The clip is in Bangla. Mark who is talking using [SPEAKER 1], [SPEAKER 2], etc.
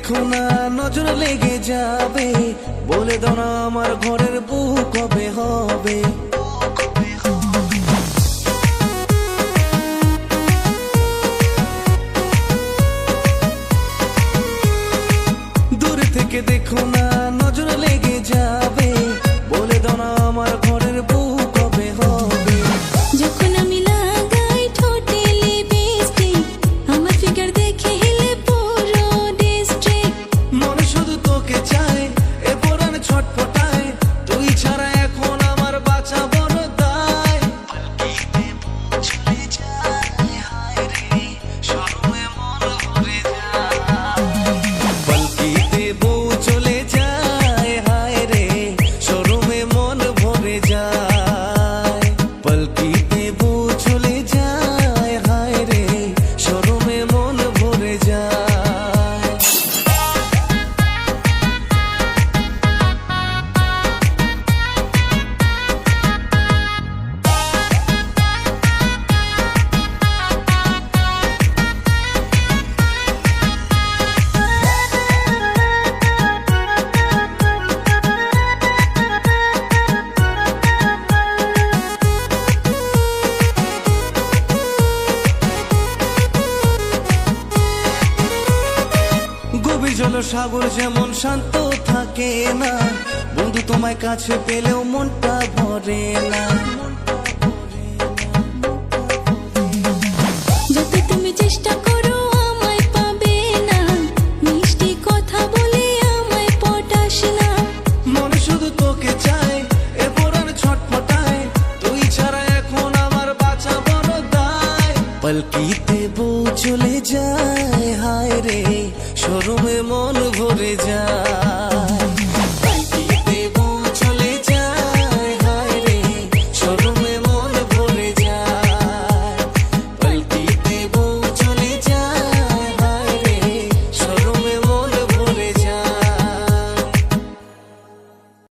[SPEAKER 1] দেখো না নজর লেগে যাবে, বলে দাও না আমার ঘরের বউ কবে হবে। দূর থেকে দেখো না নজর লেগে যাবে, বলে দাও না আমার ঘরের বউ কবে হবে।
[SPEAKER 2] যখন আমি লাগাই ঠোঁটে লিপস্টিক, আমার ফিগার দেখে হিলে পুরো ডিস্ট্রিক্ট।
[SPEAKER 1] মনে শুধু তোকে চায়, এ পরাণ ছটফটায়, তুই ছাড়া এখন আমার বাঁচা বড় দায়। পালকিতে বউ চলে যায়, হায় রে শরমে মন ভরে যায়। পালকিতে বউ চলে যায়, হায় রে শরমে মন ভরে যায়। গভীর জলসাগর যেমন শান্ত থাকে না, বন্ধু তোমায় কাছে পেলেও মনটা ভরে না।
[SPEAKER 2] যত তুমি চেষ্টা করো